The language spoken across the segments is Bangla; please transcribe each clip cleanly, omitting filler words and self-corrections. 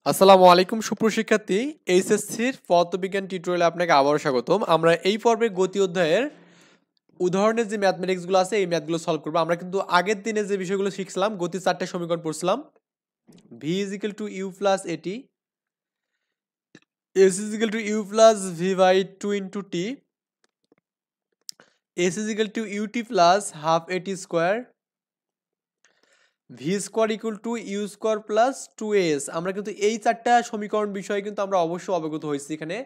আসসালামু আলাইকুম সুপ্রশিক্ষার্থী এইচএসসির পদার্থবিজ্ঞান টিউটোরিয়ালে আপনাকে আবারও স্বাগতম। আমরা এই পর্বে গতি অধ্যায়ের উদাহরণের যে ম্যাথমেটিক্সগুলো আছে এই ম্যাথগুলো সলভ করবো। আমরা কিন্তু আগের দিনে যে বিষয়গুলো শিখছিলাম গতি চারটে সমীকরণ পড়ছিলাম। V is equal to U plus AT, S is equal to U plus V by two into T, S is equal to UT plus half AT square, V square equal to U square plus two S. আমরা কিন্তু এই চারটা সমীকরণ বিষয়ে কিন্তু আমরা অবশ্যই অবগত হয়েছি। এখানে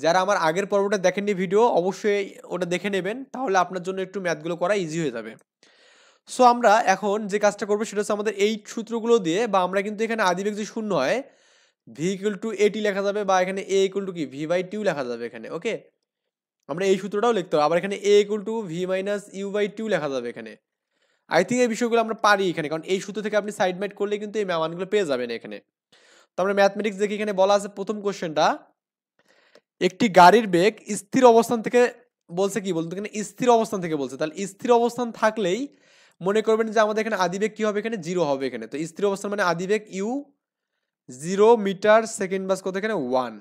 যারা আমার আগের পর্বটা দেখেননি ভিডিও, অবশ্যই ওটা দেখে নেবেন, তাহলে আপনার জন্য একটু ম্যাথগুলো করা ইজি হয়ে যাবে। সো আমরা এখন যে কাজটা করবো সেটা হচ্ছে আমাদের এই সূত্রগুলো দিয়ে, বা আমরা কিন্তু এখানে আদিবেগ যে শূন্য হয় ভি ইকুয়াল টু এটি লেখা যাবে, বা এখানে এ ইকুয়াল টু কি ভি বাই টিউ লেখা যাবে এখানে। ওকে, আমরা এই সূত্রটাও লিখতে হবে। আবার এখানে A equal to V minus U by T লেখা যাবে এখানে। আই থিঙ্ক এই বিষয়গুলো আমরা পারি এখানে, কারণ এই সূত্র থেকে আপনি সাইড মাইড করলে কিন্তু এই মানগুলো পেয়ে যাবেন এখানে। তো আমরা ম্যাথমেটিক্স দেখি, এখানে বলা আছে প্রথম কোশ্চেনটা, একটি গাড়ির বেগ স্থির অবস্থান থেকে বলছে, কি বলতো এখানে স্থির অবস্থান থেকে বলছে, তাহলে স্থির অবস্থান থাকলেই মনে করবেন যে আমাদের এখানে আদিবেগ কি হবে, এখানে জিরো হবে এখানে। তো স্থির অবস্থান মানে আদিবেগ ইউ, 0 মিটার সেকেন্ড বাস কত এখানে 1।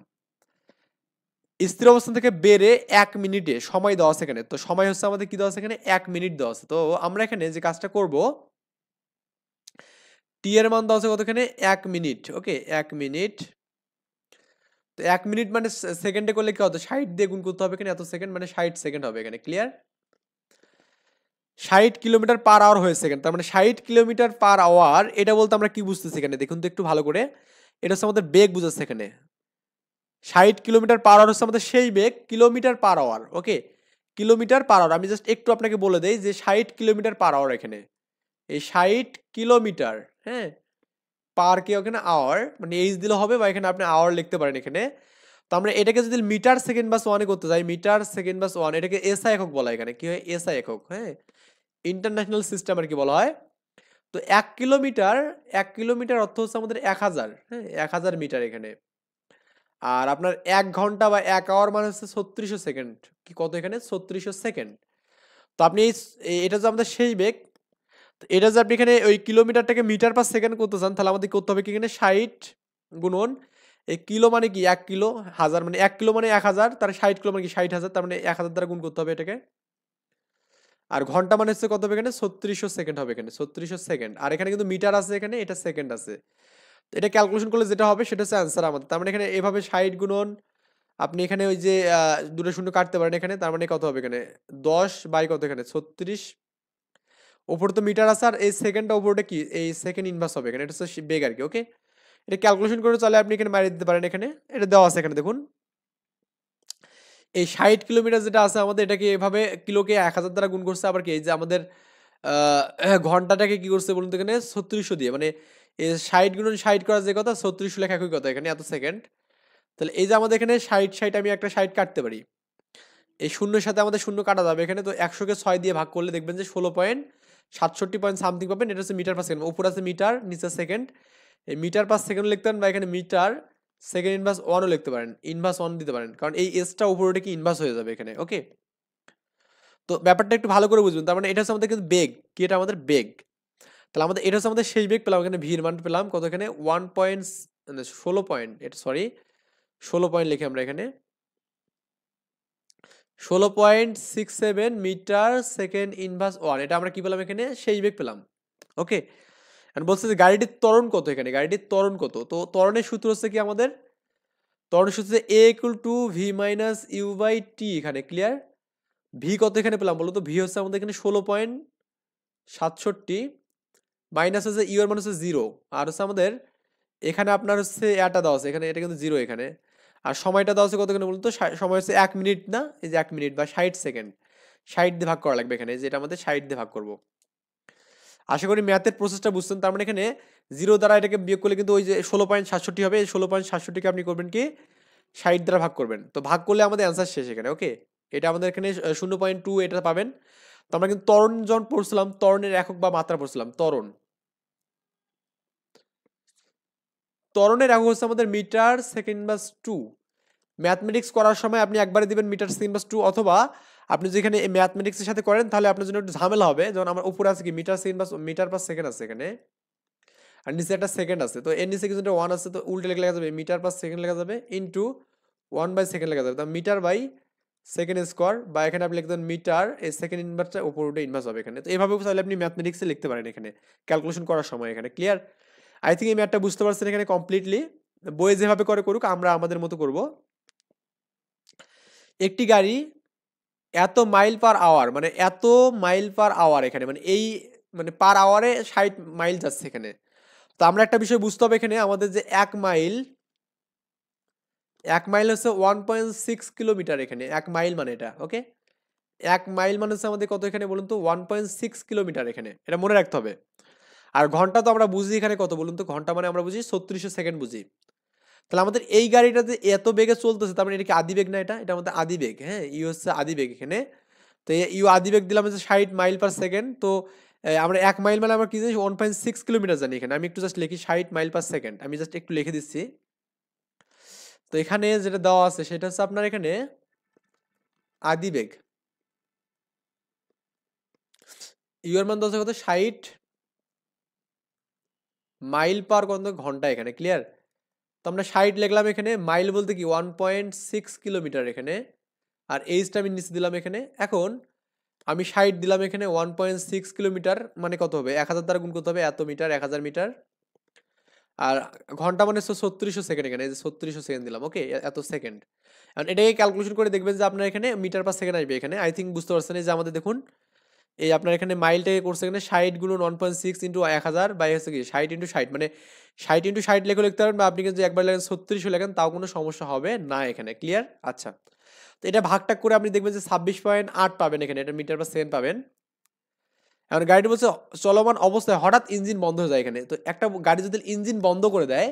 স্থির অবস্থান থেকে বেড়ে 1 মিনিটে সময় দেওয়া আছে এখানে। তো সময় হচ্ছে আমাদের কি দেওয়া আছে এখানে 1 মিনিট দেওয়া আছে। তো আমরা এখানে যে কাজটা করব, টি এর মান দেওয়া আছে কত এখানে 1 মিনিট। ওকে, 1 মিনিট। তো 1 মিনিট মানে সেকেন্ডে করলে কি হতো, 60 দিয়ে গুণ করতে হবে এখানে, এত সেকেন্ড মানে 60 সেকেন্ড হবে এখানে। ক্লিয়ার? 60 কিলোমিটার পার আওয়ার হয়েছে সেকেন্ড, তার মানে 60 কিলোমিটার পার আওয়ার। এটা বলতে আমরা কি বুঝতেছি এখানে দেখুন তো একটু ভালো করে। এটা হচ্ছে আমাদের বেগ বুঝাচ্ছে এখানে। 60 কিলোমিটার পার আওয়ার হচ্ছে আমাদের সেই বেগ, কিলোমিটার পার আওয়ার। ওকে, কিলোমিটার পার আওয়ার। আমি জাস্ট একটু আপনাকে বলে দেই যে 60 কিলোমিটার পার আওয়ার এখানে, এই 60 কিলোমিটার, হ্যাঁ, পার কে ওখানে আওয়ার, মানে এইচ দিলে হবে, বা এখানে আপনি আওয়ার লিখতে পারেন এখানে। তো আমরা এটাকে যদি মিটার সেকেন্ড বাস ওয়ানে করতে যাই, মিটার সেকেন্ড বাস ওয়ান, এটাকে এসআই একক বলা হয় এখানে। কি হয়, এসআই একক, হ্যাঁ, ইন্টারন্যাশনাল সিস্টেম আর কি বলা হয়। তো 1 কিলোমিটার, 1 কিলোমিটার অর্থ হচ্ছে আমাদের 1000, হ্যাঁ, 1000 মিটার এখানে। আর আপনার 1 ঘন্টা বা 1 আওয়ার মানে হচ্ছে 3600 সেকেন্ড। কি কত এখানে 3600 সেকেন্ড। তো আপনি এটা যে আমাদের সেই বেগ, এটা যে আপনি এখানে ওই কিলোমিটারটাকে মিটার পার সেকেন্ড করতে চান, তাহলে আমাদের করতে হবে কি এখানে 60 গুণন এই কিলো মানে কি 1 কিলো, হাজার মানে 1 কিলো মানে 1000, তার 60 কিলো মানে কি 60,000, তার মানে 1000 দ্বারা গুণ করতে হবে এটাকে। আর ঘন্টা মানে হচ্ছে কত হবে এখানে 3600 সেকেন্ড হবে এখানে, 3600 সেকেন্ড। আর এখানে কিন্তু মিটার আছে এখানে, এটা সেকেন্ড আছে। তো এটা ক্যালকুলেশন করলে যেটা হবে সেটা হচ্ছে অ্যান্সার আমাদের। তার মানে এখানে এভাবে 60 গুণন, আপনি এখানে ওই যে দুটো শূন্য কাটতে পারেন এখানে, তার মানে কত হবে এখানে 10 বাই কত এখানে 36, উপরে তো মিটার আছে, আর এই সেকেন্ডটা উপরটা কি এই সেকেন্ড ইনভার্স হবে এখানে, এটা হচ্ছে বেগ আর কি। ওকে, এটা ক্যালকুলেশন করে চলে আপনি এখানে মারিয়ে দিতে পারেন এখানে, এটা দেওয়া আছে এখানে দেখুন। এই 60 কিলোমিটার যেটা আছে আমাদের, এটাকে এভাবে কিলোকে 1000 দ্বারা গুণ করছে, আবার কি এই যে আমাদের ঘন্টাটাকে কি করছে বলুন তো এখানে 3600 দিয়ে, মানে এই 60 গুণন 60 করা যে কথা, 3600 লেখা একই কথা এখানে, এত সেকেন্ড। তাহলে এই যে আমাদের এখানে 60 আমি একটা 60 কাটতে পারি, এই শূন্যের সাথে আমাদের শূন্য কাটা যাবে এখানে। তো 100কে 6 দিয়ে ভাগ করলে দেখবেন যে 16.67 পয়েন্ট সামথিং পাবেন। এটা হচ্ছে মিটার পার সেকেন্ড, উপর আছে মিটার, নিচে সেকেন্ড। এই মিটার পার সেকেন্ড লিখতে পারেন, বা এখানে মিটার সেকেন্ড ইনভার্স ওয়ানও লিখতে পারেন, ইনভার্স ওয়ান দিতে পারেন, কারণ এই এসটা উপরে কি ইনভার্স হয়ে যাবে এখানে। ওকে, তো ব্যাপারটা একটু ভালো করে বুঝবেন। তার মানে এটা হচ্ছে আমাদের কিন্তু বেগ, কি এটা আমাদের বেগ। তাহলে আমাদের এটা হচ্ছে আমাদের সেই বেগ পেলাম এখানে, ভির মান পেলাম কত এখানে 16 পয়েন্ট, এটা সরি 16 পয়েন্ট লিখে আমরা এখানে 16.67 মিটার সেকেন্ড ইনভার্স ওয়ান। এটা আমরা কি পেলাম এখানে, সেই বেগ পেলাম। ওকে, আর বলছে যে গাড়িটির ত্বরণ কত এখানে, গাড়িটির ত্বরণ কত। তো ত্বরণের সূত্র হচ্ছে কি আমাদের, ত্বরণের সূত্র হচ্ছে A equal to V minus U by T এখানে। ক্লিয়ার? ভি কত এখানে পেলাম বলো তো, ভি হচ্ছে আমাদের এখানে 16.67, মাইনাস হচ্ছে ইউ এর মান হচ্ছে 0, আর হচ্ছে আমাদের এখানে আপনার হচ্ছে এটা দেওয়া আছে এখানে, এটা কিন্তু 0 এখানে। আর সময়টা দেওয়া আছে কত এখানে বলতো, সময় হচ্ছে 1 মিনিট, না এই যে 1 মিনিট বা 60 সেকেন্ড, 60 দিয়ে ভাগ করা লাগবে এখানে, যেটা আমাদের 60 দিয়ে ভাগ করব। আশা করি ম্যাথের প্রসেসটা বুঝছেন। তার মানে এখানে 0 দ্বারা এটাকে বিয়োগ করলে কিন্তু ওই যে 16.67 হবে, এই 16.67কে আপনি করবেন কি 60 দ্বারা ভাগ করবেন, তো ভাগ করলে আমাদের অ্যান্সার শেষ এখানে। ওকে, এটা আমাদের এখানে 0.2 এটা পাবেন। তো আমরা কিন্তু ত্বরণ যখন পড়ছিলাম, ত্বরণের একক বা মাত্রা পড়ছিলাম, ত্বরণ, ত্বরণের একক হচ্ছে আমাদের মিটার সেকেন্ড বাস 2। ম্যাথমেটিক্স করার সময় আপনি একবারে দিবেন মিটার সেকেন্ড বাস 2, অথবা আপনি যেখানে ম্যাথমেটিক্সের সাথে করেন তাহলে আপনার জন্য একটু ঝামেলা হবে, যেমন আমার উপরে আছে কি মিটার সেকেন্ড বাস মিটার পার সেকেন্ড আছে এখানে, আর নিচে একটা সেকেন্ড আছে, তো এর নিচে কিছু একটা 1 আছে, তো উল্টে লেখা যাবে মিটার পার সেকেন্ড লেখা যাবে ইন্টু 1/সেকেন্ড লেখা যাবে, তো মিটার বাই সেকেন্ড স্কোয়ার, বা এখানে আপনি লিখতে মিটার এই সেকেন্ড ইনভার্সটা উপর উঠে ইনভার্স হবে এখানে। তো এইভাবে চাইলে আপনি ম্যাথমেটিক্সে লিখতে পারেন এখানে ক্যালকুলেশন করার সময় এখানে। ক্লিয়ার? আই থিঙ্ক এই ম্যাথটা বুঝতে পারছেন এখানে কমপ্লিটলি। বইয়ে যেভাবে করে করুক আমরা আমাদের মতো করব। একটি গাড়ি এত মাইল পার আওয়ার, মানে এত মাইল পার আওয়ার এখানে, মানে এই মানে পার আওয়ারে 60 মাইল যাচ্ছে এখানে। তো আমরা একটা বিষয় বুঝতে হবে এখানে, আমাদের যে 1 মাইল হচ্ছে 1.6 কিলোমিটার এখানে। 1 মাইল মানে এটা, ওকে, 1 মাইল মানে হচ্ছে আমাদের কত এখানে বলুন তো, 1.6 কিলোমিটার এখানে, এটা মনে রাখতে হবে। আর ঘন্টা তো আমরা বুঝি এখানে কত বলুন তো, ঘন্টা মানে আমরা বুঝি 3600 সেকেন্ড বুঝি। তাহলে আমাদের এই গাড়িটাতে এত বেগে চলতেছে, তার মানে এটা কি আদি বেগ না? এটা আমাদের আদি বেগ, হ্যাঁ, ইউ হচ্ছে আদি বেগ এখানে। তো ইউ আদি বেগ দিলাম হচ্ছে 60 মাইল পার সেকেন্ড। তো আমরা 1 মাইল মানে আমরা কি জানি 1.6 কিলোমিটার জানি এখানে। আমি একটু জাস্ট লিখি 60 মাইল পার সেকেন্ড, আমি জাস্ট একটু লিখে দিচ্ছি। তো এখানে যেটা দেওয়া আছে সেটা হচ্ছে আপনার এখানে আদি বেগ, ইউ এর মান দেওয়া আছে কত, 60 মাইল পার কত ঘন্টা এখানে। ক্লিয়ার? তো আমরা 60 লিখলাম এখানে, মাইল বলতে কি 1.6 কিলোমিটার এখানে, আর এইচটা আমি নিচে দিলাম এখানে। এখন আমি 60 দিলাম এখানে, 1.6 কিলোমিটার মানে কত হবে, 1000 দ্বারা গুণ করতে হবে, এত মিটার, 1000 মিটার। আর ঘন্টা মানে 3600 সেকেন্ড এখানে, এই যে 3600 সেকেন্ড দিলাম, ওকে, এত সেকেন্ড। এখন এটাকে ক্যালকুলেশন করে দেখবেন যে আপনার এখানে মিটার পার সেকেন্ড আসবে এখানে। আই থিঙ্ক বুঝতে পারছেন, এই যে আমাদের দেখুন এই আপনার এখানে মাইলটাকে করছে এখানে 60 গুণন 1.6 ইন্টু 1000 বাই হচ্ছে কি 60 ইন্টু 60, মানে 60 ইন্টু 60 লেখে লিখতে পারেন, বা আপনি কিন্তু একবার লেখেন 3600 লেখেন, তাও কোনো সমস্যা হবে না এখানে। ক্লিয়ার? আচ্ছা, তো এটা ভাগটাগ করে আপনি দেখবেন যে 26.8 পাবেন এখানে, এটা মিটার পার সেকেন্ড পাবেন। এখন গাড়িটি বলছে চলমান অবস্থায় হঠাৎ ইঞ্জিন বন্ধ হয়ে যায় এখানে। তো একটা গাড়ি যদি ইঞ্জিন বন্ধ করে দেয়,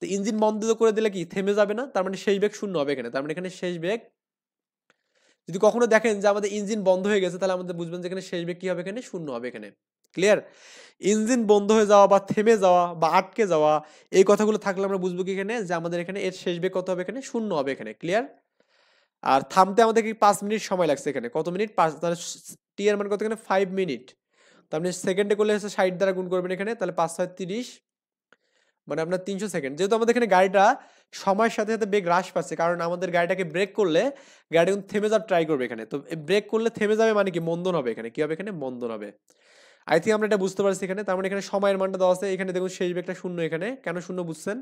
তো ইঞ্জিন বন্ধ করে দিলে কি থেমে যাবে না? তার মানে শেষ বেগ শূন্য হবে এখানে। তার মানে এখানে শেষ বেগ, যদি কখনো দেখেন যে আমাদের ইঞ্জিন বন্ধ হয়ে গেছে, তাহলে আমাদের বুঝবেন যে এখানে শেষ বেগ কি হবে, এখানে শূন্য হবে এখানে। ক্লিয়ার? ইঞ্জিন বন্ধ হয়ে যাওয়া বা থেমে যাওয়া বা আটকে যাওয়া, এই কথাগুলো থাকলে আমরা বুঝবো কি এখানে, যে আমাদের এখানে এর শেষ বেগ কত হবে, এখানে শূন্য হবে এখানে। ক্লিয়ার? আর থামতে আমাদের কি 5 মিনিট সময় লাগছে এখানে। কত মিনিট? 5, তাহলে টি এর মান কত এখানে 5 মিনিট। তো আপনি সেকেন্ডে করলে হচ্ছে 60 দ্বারা গুণ করবেন এখানে, তাহলে 5 6 30, মানে আপনার 300 সেকেন্ড। যেহেতু আমাদের এখানে গাড়িটা সময়ের সাথে সাথে বেগ হ্রাস পাচ্ছে, কারণ আমাদের গাড়িটাকে ব্রেক করলে গাড়ি কিন্তু থেমে যাওয়ার ট্রাই করবে এখানে। তো ব্রেক করলে থেমে যাবে মানে কি মন্দন হবে এখানে। কি হবে এখানে? মন্দন হবে। আই থিঙ্ক আমরা এটা বুঝতে পারছি এখানে। তার মানে এখানে সময়ের মানটা দেওয়া আছে এখানে, দেখুন শেষ বেগটা শূন্য এখানে। কেন শূন্য বুঝছেন?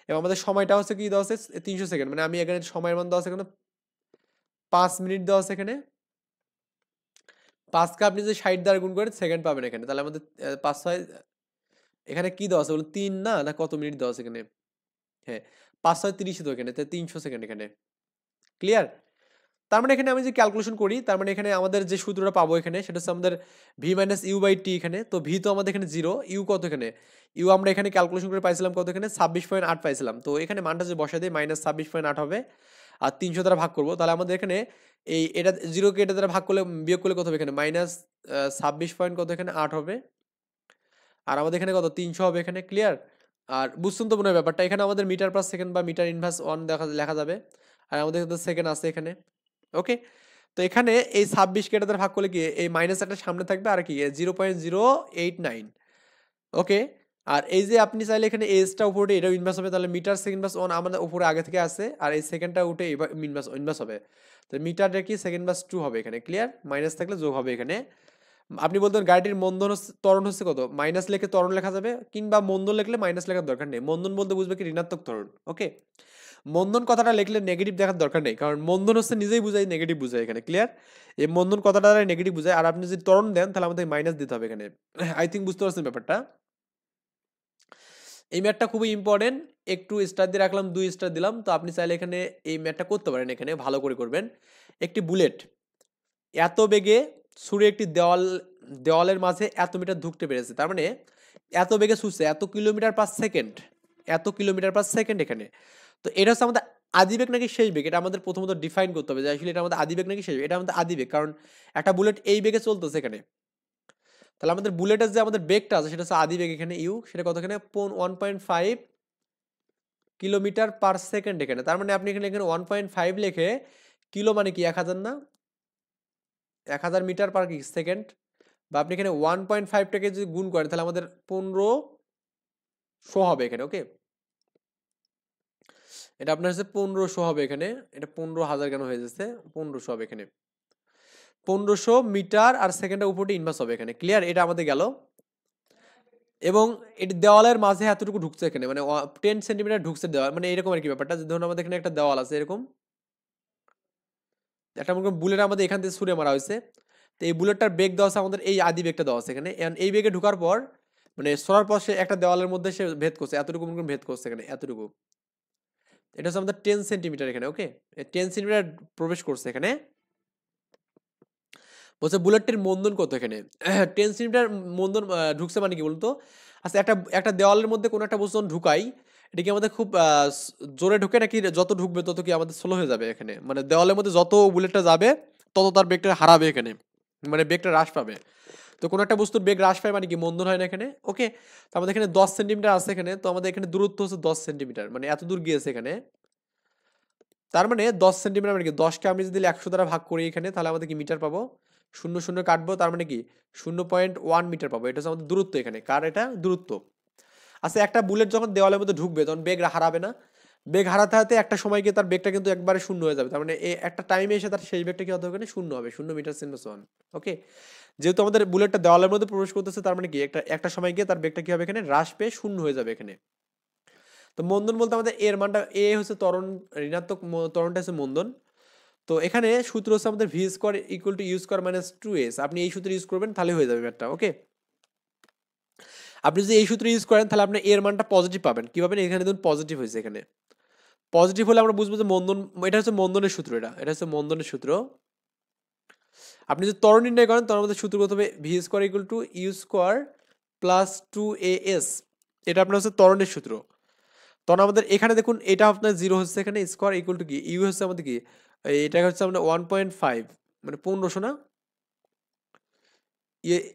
এবং আমাদের সময়টা হচ্ছে কি দেওয়া আছে 300 সেকেন্ড, মানে আমি এখানে সময়ের মান দেওয়া আছে এখানে 5 মিনিট দেওয়া আছে এখানে। 5 কে আপনি যদি 60 দ্বারা গুণ করেন সেকেন্ড পাবেন এখানে। তাহলে আমাদের 5 6 এখানে কি দেওয়া আছে বলুন, 3 না না কত মিনিট দেওয়া আছে এখানে? হ্যাঁ, 5 6 30 তো এখানে, তাই 300 সেকেন্ড এখানে। ক্লিয়ার? তার মানে এখানে আমি যে ক্যালকুলেশন করি, তার মানে এখানে আমাদের যে সূত্রটা পাবো এখানে, সেটা হচ্ছে আমাদের V minus U by T এখানে। তো ভি তো আমাদের এখানে 0, ইউ কত এখানে? ইউ আমরা এখানে ক্যালকুলেশন করে পাইছিলাম কত এখানে, 26.8 পাইছিলাম। তো এখানে মানটা যে বসাই দিই, মাইনাস 26.8 হবে, আর 300 দ্বারা ভাগ করবো, তাহলে আমাদের এখানে এই এটা 0 কে এটা দ্বারা ভাগ করলে বিয়োগ করলে কত হবে এখানে, মাইনাস 26 পয়েন্ট কত এখানে 8 হবে, আর আমাদের এখানে কত 300 হবে এখানে। ক্লিয়ার? আর বুঝছেন তো মনে হয় ব্যাপারটা, এখানে আমাদের মিটার পার সেকেন্ড বা মিটার ইনভার্স 1 লেখা যাবে, আর আমাদের কিন্তু সেকেন্ড আছে এখানে। ওকে, তো এখানে এই 26 কে এটা দ্বারা ভাগ করলে কি এই মাইনাস একটা সামনে থাকবে, আর কি 0.089। ওকে, আর এই যে আপনি চাইলে এখানে এজটা উপরে এটাও ইনভার্স হবে, তাহলে মিটার সেকেন্ড বাস 1 আমাদের উপরে আগে থেকে আছে, আর এই সেকেন্ডটা উঠে ইনভার্স হবে। তো মিটারটা কি সেকেন্ড বাস 2 হবে এখানে। ক্লিয়ার? মাইনাস থাকলে যোগ হবে এখানে। আপনি বলতেন গাড়িটির মন্দন ত্বরণ হচ্ছে কত, মাইনাস লিখে ত্বরণ লেখা যাবে, কিংবা মন্দন লিখলে মাইনাস লেখার দরকার নেই। মন্দন বলতে বুঝবে কি ঋণাত্মক ত্বরণ। ওকে, মন্দন কথাটা লিখলে নেগেটিভ দেখার দরকার নেই, কারণ মন্দন হচ্ছে নিজেই বুঝাই নেগেটিভ বুঝায় এখানে। ক্লিয়ার? এই মন্দন কথাটা নেগেটিভ বুঝায়, আর আপনি যদি ত্বরণ দেন তাহলে আমাদের মাইনাস দিতে হবে এখানে। আই থিঙ্ক বুঝতে পারছেন ব্যাপারটা। এই ম্যাথটা খুবই ইম্পর্টেন্ট। একটু স্টার দিয়ে রাখলাম, 2 স্টার দিলাম। তো আপনি চাইলে এখানে এই ম্যাথটা করতে পারেন, এখানে ভালো করে করবেন। একটি বুলেট এত বেগে ছুড়ে একটি দেওয়ালের মাঝে এত মিটার ঢুকতে পেরেছে, তার মানে এত বেগে ছুটছে, এত কিলোমিটার পার সেকেন্ড, এত কিলোমিটার পার সেকেন্ড এখানে। তো এটা হচ্ছে আমাদের আদিবেগ নাকি শেষ বেগ, এটা আমাদের প্রথমত ডিফাইন করতে হবে যে আসলে এটা আমাদের আদিবেগ নাকি শেষ বেগ। এটা আমাদের আদিবেগ, কারণ একটা বুলেট এই বেগে চলতেছে এখানে। তাহলে আমাদের বুলেটের যে আমাদের বেগটা আছে সেটা হচ্ছে আদিবেগ এখানে ইউ, সেটা কত এখানে 1.5 কিলোমিটার পার সেকেন্ড এখানে। তার মানে আপনি এখানে 1.5 লিখে, কিলো মানে কি 1000 না, 1000 মিটার পার কি সেকেন্ড, বা আপনি এখানে 1.5টাকে যদি গুণ করেন তাহলে আমাদের 15 শো হবে এখানে। ওকে, এটা আপনার হচ্ছে 1500 হবে এখানে। এটা 15,000 কেন হয়ে যাচ্ছে, 1500 হবে এখানে। 1500 মিটার আর সেকেন্ডের উপরে ইনভার্স হবে এখানে। ক্লিয়ার? এটা আমাদের গেল। এবং এটি দেওয়ালের মাঝে এতটুকু ঢুকছে এখানে, মানে 10 সেন্টিমিটার ঢুকছে দেওয়াল, মানে এরকম আর কি ব্যাপারটা। যে ধরুন আমাদের এখানে একটা দেওয়াল আছে এরকম, একটা মনে করেন বুলেট আমাদের এখান থেকে ছুড়ে মারা হয়েছে। তো এই বুলেটটার বেগ দেওয়া আছে আমাদের, এই আদি বেগটা দেওয়া আছে এখানে। এই বেগে ঢোকার পর মানে সরার পর সে একটা দেওয়ালের মধ্যে সে ভেদ করছে, এতটুকু মনে করেন ভেদ করছে এখানে, এতটুকু। এটা হচ্ছে আমাদের 10 সেন্টিমিটার এখানে। ওকে, 10 সেন্টিমিটার প্রবেশ করছে এখানে। বলছে বুলেটটির মন্দন কত এখানে। 10 সেন্টিমিটার মন্দন ঢুকছে মানে কি বলুন তো। আচ্ছা, একটা একটা দেওয়ালের মধ্যে কোনো একটা বস্তু যখন ঢুকাই, এটা কি আমাদের খুব জোরে ঢুকে নাকি যত ঢুকবে তত কি আমাদের স্লো হয়ে যাবে এখানে? মানে দেওয়ালের মধ্যে যত বুলেটটা যাবে তত তার বেগটা হারাবে এখানে, মানে বেগটা হ্রাস পাবে। তো কোনো একটা বস্তুর বেগ হ্রাস পায় মানে কি মন্দন হয় না এখানে। ওকে, তো আমাদের এখানে 10 সেন্টিমিটার আছে এখানে, তো আমাদের এখানে দূরত্ব হচ্ছে 10 সেন্টিমিটার, মানে এত দূর গিয়েছে এখানে। তার মানে 10 সেন্টিমিটার মানে কি 10কে আমি যদি 100 দ্বারা ভাগ করি এখানে, তাহলে আমাদের কি মিটার পাবো। শূন্য শূন্য কাটবো, তার মানে কি 0.1 মিটার পাবো। এটা হচ্ছে আমাদের দূরত্ব এখানে। কার এটা? দূরত্ব। আচ্ছা, একটা বুলেট যখন দেওয়ালের মধ্যে ঢুকবে তখন বেগ হারাবে না? বেগ হারাতে হারাতে একটা সময় গিয়ে তার বেগটা কিন্তু একবারে শূন্য হয়ে যাবে। তার মানে এই একটা টাইমে এসে তার সেই বেগটা কি হতে হবে, শূন্য হবে, 0 মিটার সেকেন্ড ওয়ান। ওকে, যেহেতু আমাদের বুলেটটা দেওয়ালের মধ্যে প্রবেশ করতেছে, তার মানে কি একটা একটা সময় গিয়ে তার বেগটা কি হবে এখানে, হ্রাস পেয়ে শূন্য হয়ে যাবে এখানে। তো মন্দন বলতে আমাদের এর মানটা, এ হচ্ছে ত্বরণ, ঋণাত্মক ত্বরণটা হচ্ছে মন্দন। তো এখানে সূত্র হচ্ছে আমাদের V square equal to U square minus 2s। আপনি এই সূত্র ইউজ করবেন তাহলে হয়ে যাবে ম্যাথটা। ওকে, আপনি যদি এই সূত্র ইউজ করেন তাহলে আপনি এর মানটা পজিটিভ পাবেন। কি পাবেন? এখানে দেখুন পজিটিভ হয়েছে এখানে। পজিটিভ হলে আমরা বুঝবো যে মন্দন, এটা হচ্ছে মন্দনের সূত্র। এটা হচ্ছে মন্দনের সূত্র। আপনি যদি ত্বরণ নির্ণয় করেন তখন আমাদের সূত্র কত হবে, V square equal to U square plus 2as। এটা আপনার হচ্ছে ত্বরণের সূত্র। তখন আমাদের এখানে দেখুন এটা আপনার 0 হচ্ছে এখানে, স্কোয়ার ইকুয়াল টু কি, ইউ হচ্ছে আমাদের কি, এটা হচ্ছে আমাদের 1.5, মানে 1500 না,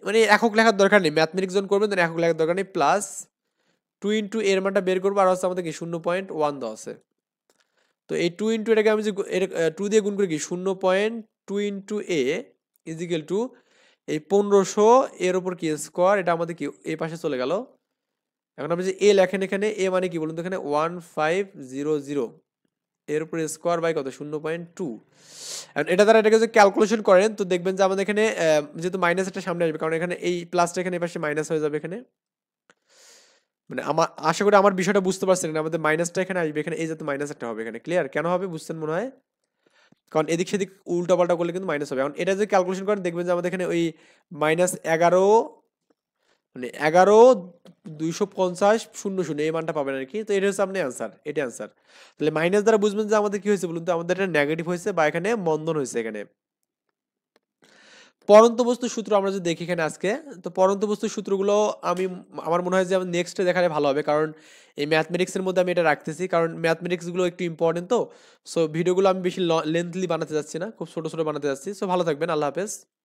মানে একক লেখার দরকার নেই, ম্যাথমেটিক্স যখন করবেন তখন একক লেখার দরকার নেই। প্লাস 2 এর মানটা বের করবো, আর হচ্ছে আমাদের কি 0.1 দেওয়া আছে। তো এই 2 এটাকে আমি যে 2 দিয়ে গুণ করি কি, 0.2 a ইজিক্যাল টু এই 1500 এর উপর কি স্কোয়ার, এটা আমাদের কি এই পাশে চলে গেল। এখন আপনি যে এ লেখেন এখানে, এ মানে কি বলুন তো, এখানে 1500 এর উপরে স্কোয়ার বাই কত, 0.2। এটা দ্বারা এটাকে যদি ক্যালকুলেশন করেন তো দেখবেন যে আমাদের এখানে যেহেতু মাইনাস একটা সামনে আসবে, কারণ এখানে এই প্লাসটা এখানে এই পাশে মাইনাস হয়ে যাবে এখানে। মানে আমার আশা করি আমার বিষয়টা বুঝতে পারছেন। আমাদের মাইনাসটা এখানে আসবে, এখানে এই যাতে মাইনাস একটা হবে এখানে। ক্লিয়ার? কেন হবে বুঝছেন মনে হয়, কারণ এদিক সেদিক উল্টা পাল্টা করলে কিন্তু মাইনাস হবে। এখন এটা যদি ক্যালকুলেশন করেন দেখবেন যে আমাদের এখানে ওই -11, মানে 11,250,00 এই মানটা পাবেন আর কি। তো এটা হচ্ছে আপনি অ্যান্সার, এটা অ্যান্সার। তাহলে মাইনাস দ্বারা বুঝবেন যে আমাদের কি হয়েছে বলুন তো, আমাদের এটা নেগেটিভ হয়েছে বা এখানে মন্দন হয়েছে এখানে। পরন্ত বস্তুর সূত্র আমরা যদি দেখি এখানে আজকে, তো পরন্ত বস্তুর সূত্রগুলো আমার মনে হয় যে আমি নেক্সটে দেখালে ভালো হবে, কারণ এই ম্যাথমেটিক্সের মধ্যে আমি এটা রাখতেছি, কারণ ম্যাথমেটিক্সগুলো একটু ইম্পর্টেন্ট। তো সো ভিডিওগুলো আমি বেশি লেন্থলি বানাতে যাচ্ছি না, খুব ছোট ছোট বানাতে যাচ্ছি। সো ভালো থাকবেন, আল্লাহ হাফেজ।